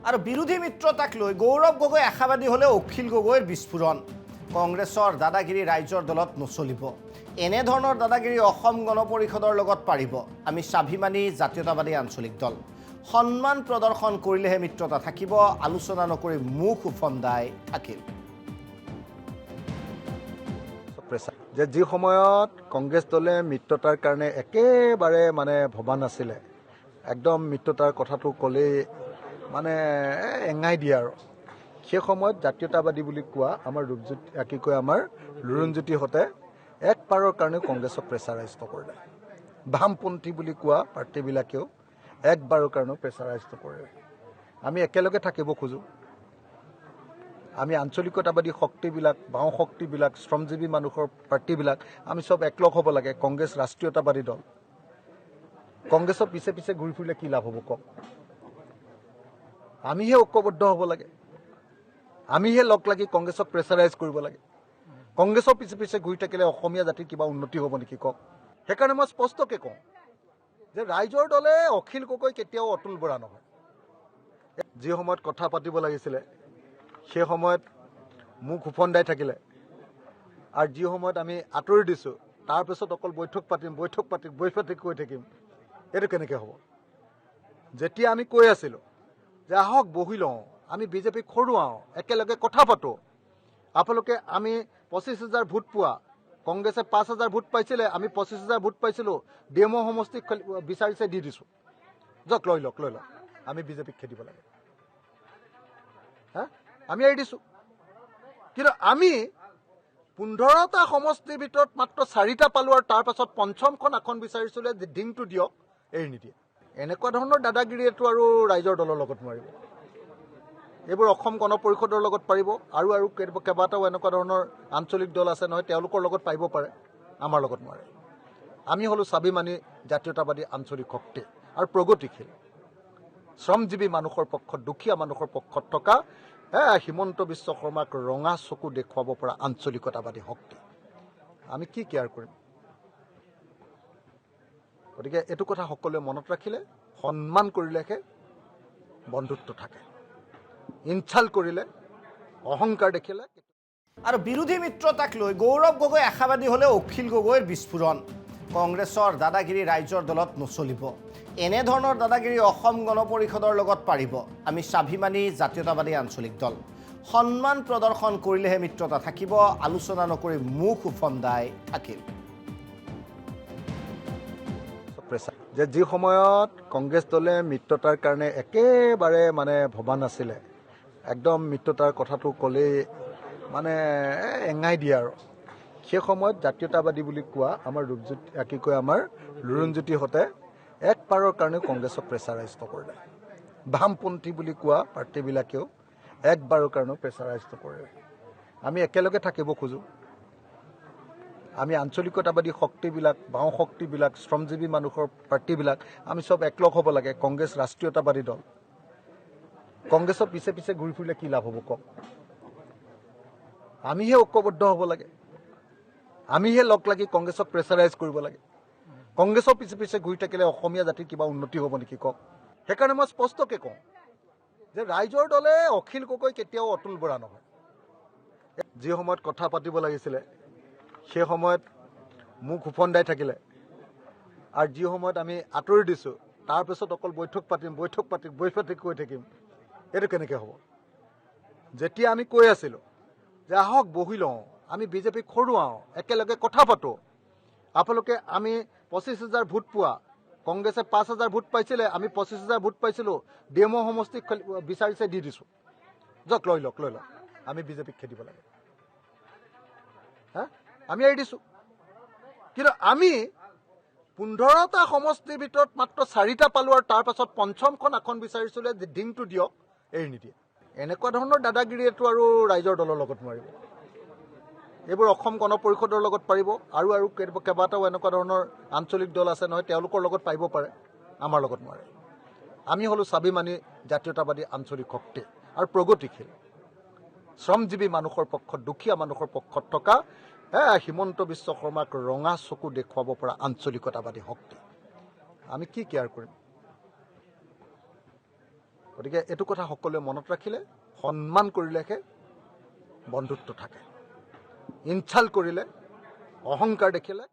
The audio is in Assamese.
আৰু বিৰোধী মিত্ৰতাক লৈ গৌৰৱ গগৈ আশাবাদী হলে অখিল গগৈৰ বিস্ফোৰণ। কংগ্ৰেছৰ দাদাগিৰি ৰাইজৰ দলত নচলিব। এনেধৰণৰ দাদাগিৰি অসম গণ পৰিষদৰ লগত পাৰিব। আমি স্বাভিমানী জাতীয়তাবাদী আঞ্চলিক দল। সন্মান প্ৰদৰ্শন কৰিলেহে মিত্ৰতা থাকিব, আলোচনা নকৰি মুখ উফন্দাই থাকিল। যে যি সময়ত কংগ্ৰেছ দলে মিত্ৰতাৰ কাৰণে একেবাৰে ভবা নাছিলে, একদম মিত্ৰতাৰ কথাটো ক'লেই এঙাই দিয়ে আৰু সেই সময়ত জাতীয়তাবাদী বুলি কোৱা আমাৰ ৰূপজ্যোতি কি কয় আমাৰ লুৰুণজ্যোতিহঁতে এক পাৰৰ কাৰণে কংগ্ৰেছক প্ৰেছাৰাইজ কৰিলে। বামপন্থী বুলি কোৱা পাৰ্টিবিলাকেও একবাৰৰ কাৰণেও প্ৰেছাৰাইজ কৰিলে। আমি একেলগে থাকিব খোজোঁ। আমি আঞ্চলিকতাবাদী শক্তিবিলাক, বাওঁ শক্তিবিলাক, শ্ৰমজীৱী মানুহৰ পাৰ্টিবিলাক আমি চব একলগ হ'ব লাগে। কংগ্ৰেছ ৰাষ্ট্ৰীয়তাবাদী দল। কংগ্ৰেছৰ পিছে পিছে ঘূৰি ফুৰিলে কি লাভ হ'ব কওক? আমিহে ঐক্যবদ্ধ হ'ব লাগে। আমিহে লগ লাগি কংগ্ৰেছক প্ৰেছাৰাইজ কৰিব লাগে। কংগ্ৰেছৰ পিছে পিছে ঘূৰি থাকিলে অসমীয়া জাতিৰ কিবা উন্নতি হ'ব নেকি কওক? সেইকাৰণে মই স্পষ্টকৈ কওঁ যে ৰাইজৰ দলে অখিল গগৈ কেতিয়াও অতুল বৰা নহয়। যি সময়ত কথা পাতিব লাগিছিলে সেই সময়ত মুখ উফন্দাই থাকিলে, আৰু যি সময়ত আমি আঁতৰি দিছোঁ তাৰপিছত অকল বৈঠক পাতিম কৈ থাকিম, এইটো কেনেকৈ হ'ব? যেতিয়া আমি কৈ আছিলোঁ যে আহক বহি লওঁ, আমি বিজেপিক হৰুৱাওঁ, একেলগে কথা পাতোঁ, আপোনালোকে আমি 25,000 ভোট পোৱা, কংগ্ৰেছে 5,000 ভোট পাইছিলে, আমি 25,000 ভোট পাইছিলোঁ, ডিএমঅ সমষ্টিক বিচাৰিছে দি দিছোঁ, যাওক লৈ লওক, আমি বিজেপিক খেদিব লাগে, আমি এৰি দিছোঁ। কিন্তু আমি 15টা সমষ্টিৰ ভিতৰত মাত্ৰ 4টা পালোঁ, আৰু তাৰ পাছত 5খন আসন বিচাৰিছিলে যে ডিংটো দিয়ক, এৰি নিদিয়ে। এনেকুৱা ধৰণৰ দাদাগিৰিয়েতো আৰু ৰাইজৰ দলৰ লগত নোৱাৰিব। এইবোৰ অসম গণ পৰিষদৰ লগত পাৰিব, আৰু কেইবাটাও এনেকুৱা ধৰণৰ আঞ্চলিক দল আছে নহয়, তেওঁলোকৰ লগত পাৰিব পাৰে, আমাৰ লগত নোৱাৰে। আমি হ'লোঁ স্বাভিমানী জাতীয়তাবাদী আঞ্চলিক শক্তি আৰু প্ৰগতিশীল শ্ৰমজীৱী মানুহৰ পক্ষত, দুখীয়া মানুহৰ পক্ষত থকা হিমন্ত বিশ্ব শৰ্মাক ৰঙা চকু দেখুৱাব পৰা আঞ্চলিকতাবাদী শক্তি। আমি কি কেয়াৰ কৰিম? গতিকে এইটো কথা সকলোৱে মনত ৰাখিলে, সন্মান কৰিলেহে বন্ধুত্ব থাকে। ইনচাল্ট কৰিলে, অহংকাৰ দেখিলে। আৰু বিৰোধী মিত্ৰতাক লৈ গৌৰৱ গগৈ আশাবাদী হলে অখিল গগৈৰ বিস্ফোৰণ। কংগ্ৰেছৰ দাদাগিৰি ৰাইজৰ দলত নচলিব। এনেধৰণৰ দাদাগিৰি অসম গণ পৰিষদৰ লগত পাৰিব। আমি স্বাভিমানী জাতীয়তাবাদী আঞ্চলিক দল। সন্মান প্ৰদৰ্শন কৰিলেহে মিত্ৰতা থাকিব, আলোচনা নকৰি মুখ উফন্দাই থাকিল। যে যি সময়ত কংগ্ৰেছ দলে মিত্ৰতাৰ কাৰণে একেবাৰে ভবা নাছিলে, একদম মিত্ৰতাৰ কথাটো ক'লেই এঙাই দিয়ে আৰু সেই সময়ত জাতীয়তাবাদী বুলি কোৱা আমাৰ ৰূপজ্যোতি কি কয় আমাৰ লুৰুণজ্যোতিহঁতে এক পাৰৰ কাৰণে কংগ্ৰেছক প্ৰেছাৰাইজ কৰিলে। বামপন্থী বুলি কোৱা পাৰ্টিবিলাকেও একবাৰৰ কাৰণেও প্ৰেছাৰাইজ কৰিলে। আমি একেলগে থাকিব খোজোঁ। আমি আঞ্চলিকতাবাদী শক্তিবিলাক, বাওঁ শক্তিবিলাক, শ্ৰমজীৱী মানুহৰ পাৰ্টিবিলাক আমি চব একলগ হ'ব লাগে। কংগ্ৰেছ ৰাষ্ট্ৰীয়তাবাদী দল। কংগ্ৰেছৰ পিছে পিছে ঘূৰি ফুৰিলে কি লাভ হ'ব কওক? আমিহে ঐক্যবদ্ধ হ'ব লাগে। আমিহে লগ লাগি কংগ্ৰেছক প্ৰেছাৰাইজ কৰিব লাগে। কংগ্ৰেছৰ পিছে পিছে ঘূৰি থাকিলে অসমীয়া জাতিৰ কিবা উন্নতি হ'ব নেকি কওক? সেইকাৰণে মই স্পষ্টকৈ কওঁ যে ৰাইজৰ দলে অখিল গগৈ কেতিয়াও অতুল বৰা নহয়। যি সময়ত কথা পাতিব লাগিছিলে সেই সময়ত মুখ উফন্দাই থাকিলে, আৰু যি সময়ত আমি আঁতৰি দিছোঁ তাৰপিছত অকল বৈঠক পাতিম কৈ থাকিম, এইটো কেনেকৈ হ'ব? যেতিয়া আমি কৈ আছিলোঁ যে আহক বহি লওঁ, আমি বিজেপিক হৰুৱাওঁ, একেলগে কথা পাতোঁ, আপোনালোকে আমি 25,000 ভোট পোৱা, কংগ্ৰেছে 5,000 ভোট পাইছিলে, আমি 25,000 ভোট পাইছিলোঁ, ডিএমঅ সমষ্টিক বিচাৰিছে দি দিছোঁ, যাওক লৈ লওক, আমি বিজেপিক খেদিব লাগে, আমি এৰি দিছোঁ। কিন্তু আমি 15টা সমষ্টিৰ ভিতৰত মাত্ৰ 4টা পালোঁ, আৰু তাৰ পাছত 5খন আসন বিচাৰিছিলে যে ডিংটো দিয়ক, এৰি নিদিয়ে। এনেকুৱা ধৰণৰ দাদাগিৰিয়েতো আৰু ৰাইজৰ দলৰ লগত নোৱাৰিব। এইবোৰ অসম গণ পৰিষদৰ লগত পাৰিব, আৰু কেইবাটাও এনেকুৱা ধৰণৰ আঞ্চলিক দল আছে নহয়, তেওঁলোকৰ লগত পাৰিব পাৰে, আমাৰ লগত নোৱাৰে। আমি হ'লোঁ স্বাভিমানী জাতীয়তাবাদী আঞ্চলিক শক্তি আৰু প্ৰগতিশীল শ্ৰমজীৱী মানুহৰ পক্ষত, দুখীয়া মানুহৰ পক্ষত থকা হিমন্ত বিশ্ব শৰ্মাক ৰঙা চকু দেখুৱাব পৰা আঞ্চলিকতাবাদী শক্তি। আমি কি কেয়াৰ কৰিম? গতিকে এইটো কথা সকলোৱে মনত ৰাখিলে, সন্মান কৰিলেহে বন্ধুত্ব থাকে। ইনচাল্ট কৰিলে, অহংকাৰ দেখিলে